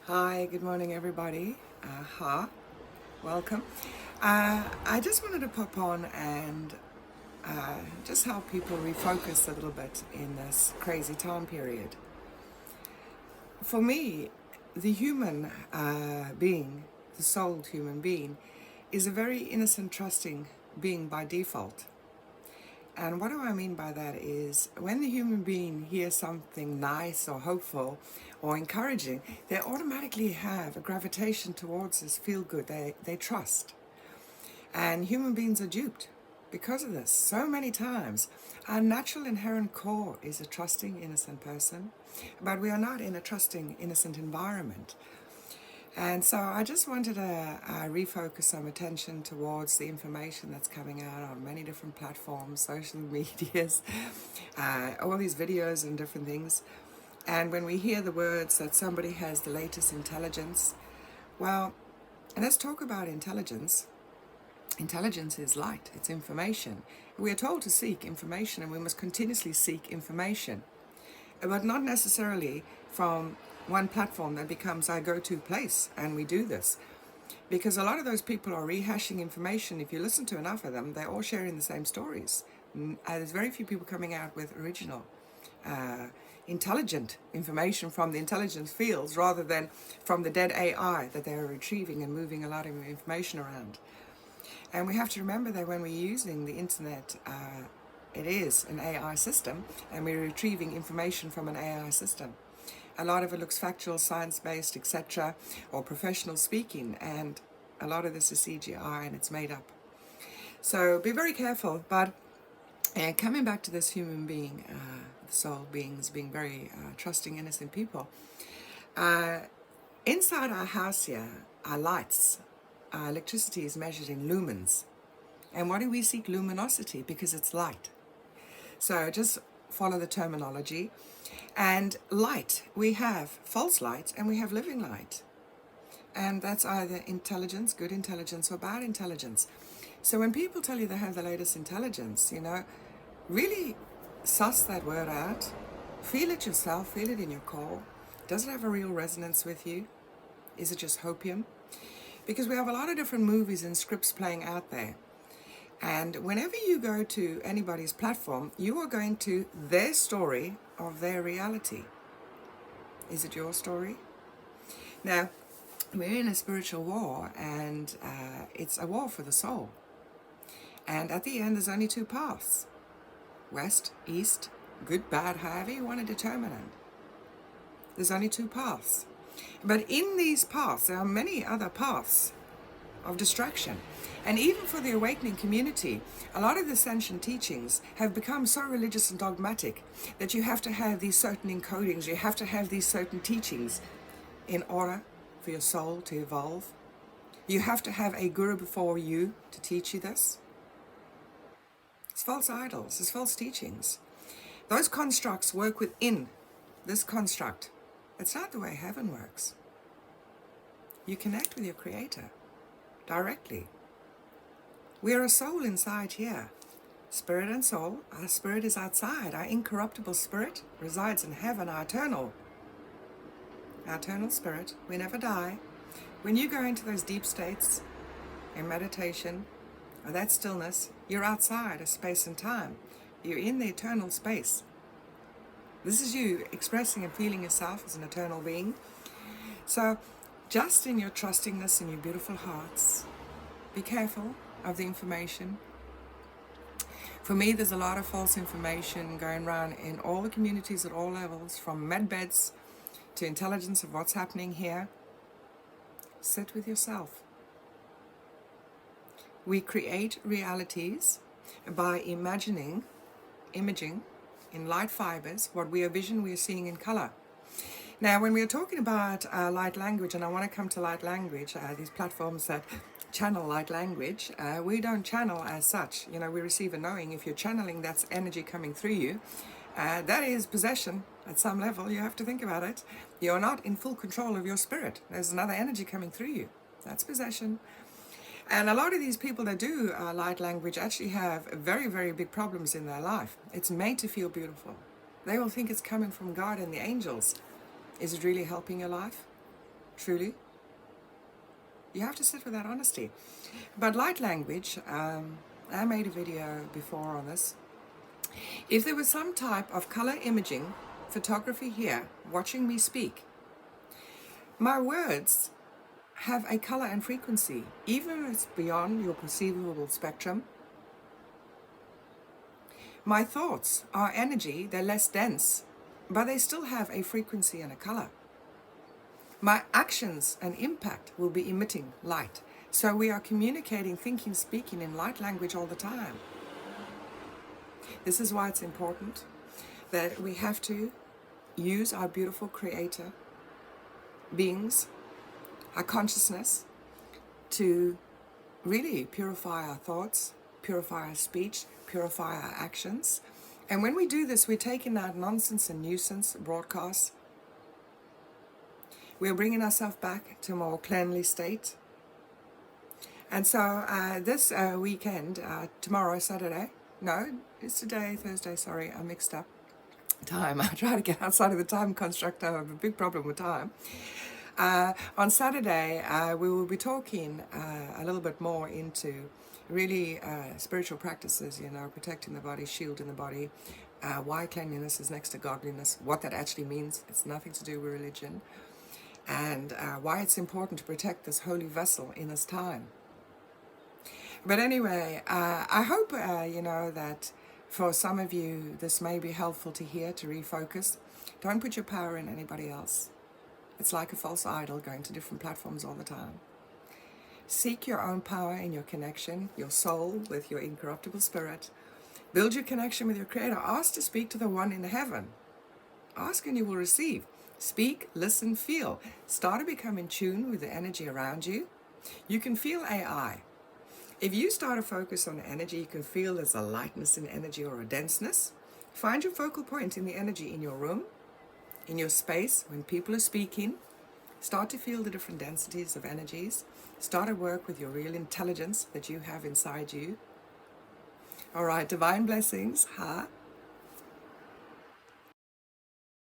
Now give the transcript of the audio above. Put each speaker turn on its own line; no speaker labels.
Hi, good morning, everybody. Welcome. I just wanted to pop on and just help people refocus a little bit in this crazy time period. For me, the human being, the souled human being, is a very innocent, trusting being by default. And what do I mean by that is when the human being hears something nice or hopeful or encouraging, they automatically have a gravitation towards this feel good. They trust. And human beings are duped because of this so many times. Our natural inherent core is a trusting, innocent person, but we are not in a trusting, innocent environment. And so I just wanted to refocus some attention towards the information that's coming out on many different platforms, social medias, all these videos and different things. And when we hear the words that somebody has the latest intelligence, well, let's talk about intelligence. Intelligence is light, it's information. We are told to seek information, and we must continuously seek information, but not necessarily from one platform that becomes our go-to place. And we do this because a lot of those people are rehashing information. If you listen to enough of them, they're all sharing the same stories. There's very few people coming out with original intelligent information from the intelligence fields, rather than from the dead AI that they're retrieving and moving a lot of information around. And we have to remember that when we're using the internet, it is an AI system, and we're retrieving information from an AI system. A lot of it looks factual, science-based, etc., or professional speaking, and a lot of this is CGI and it's made up. So be very careful. But coming back to this human being, soul beings being very trusting, innocent people, inside our house here, our lights, our electricity is measured in lumens. And why do we seek luminosity? Because it's light. So just follow the terminology. And light, we have false light and we have living light. And that's either intelligence, good intelligence, or bad intelligence. So when people tell you they have the latest intelligence, really suss that word out. Feel it yourself, feel it in your core. Does it have a real resonance with you? Is it just hopium? Because we have a lot of different movies and scripts playing out there. And whenever you go to anybody's platform, you are going to their story of their reality. Is it your story? Now, we're in a spiritual war, and it's a war for the soul. And at the end, there's only two paths. West, east, good, bad, however you want to determine it. There's only two paths. But in these paths, there are many other paths of distraction. And even for the awakening community, a lot of the ascension teachings have become so religious and dogmatic that you have to have these certain encodings, you have to have these certain teachings in order for your soul to evolve. You have to have a guru before you to teach you this. It's false idols, it's false teachings. Those constructs work within this construct. It's not the way heaven works. You connect with your creator directly. We are a soul inside here. Spirit and soul. Our spirit is outside. Our incorruptible spirit resides in heaven, our eternal spirit. We never die. When you go into those deep states in meditation, or that stillness, you're outside of space and time. You're in the eternal space. This is you expressing and feeling yourself as an eternal being. So just in your trustingness and your beautiful hearts, be careful of the information. For me, there's a lot of false information going around in all the communities at all levels, from medbeds to intelligence of what's happening here. Sit with yourself. We create realities by imaging in light fibers what we are seeing in color. Now, when we are talking about light language, and I want to come to light language, these platforms that channel light language, we don't channel as such. We receive a knowing. If you're channeling, that's energy coming through you. That is possession at some level. You have to think about it. You're not in full control of your spirit. There's another energy coming through you. That's possession. And a lot of these people that do light language actually have very, very big problems in their life. It's made to feel beautiful. They will think it's coming from God and the angels. Is it really helping your life? truly. You have to sit with that honesty. But light language, I made a video before on this. If there was some type of color imaging photography here, watching me speak, my words have a color and frequency, even if it's beyond your perceivable spectrum. My thoughts are energy, they're less dense, but they still have a frequency and a color. My actions and impact will be emitting light. So we are communicating, thinking, speaking in light language all the time. This is why it's important that we have to use our beautiful creator beings, our consciousness, to really purify our thoughts, purify our speech, purify our actions. And when we do this, we're taking out nonsense and nuisance broadcasts. We're bringing ourselves back to a more cleanly state. And so this weekend, tomorrow, Saturday, no, it's today, Thursday, sorry, I mixed up time. I try to get outside of the time construct. I have a big problem with time. On Saturday, we will be talking a little bit more into really spiritual practices, protecting the body, shielding the body, why cleanliness is next to godliness, what that actually means. It's nothing to do with religion, and why it's important to protect this holy vessel in this time. But anyway, I hope, that for some of you, this may be helpful to hear, to refocus. Don't put your power in anybody else. It's like a false idol going to different platforms all the time. Seek your own power in your connection, your soul with your incorruptible spirit. Build your connection with your Creator. Ask to speak to the one in heaven. Ask and you will receive. Speak, listen, feel. Start to become in tune with the energy around you. You can feel AI. If you start to focus on the energy, you can feel there's a lightness in energy or a denseness. Find your focal point in the energy in your room, in your space, when people are speaking. Start to feel the different densities of energies. Start to work with your real intelligence that you have inside you. All right, divine blessings. Ha.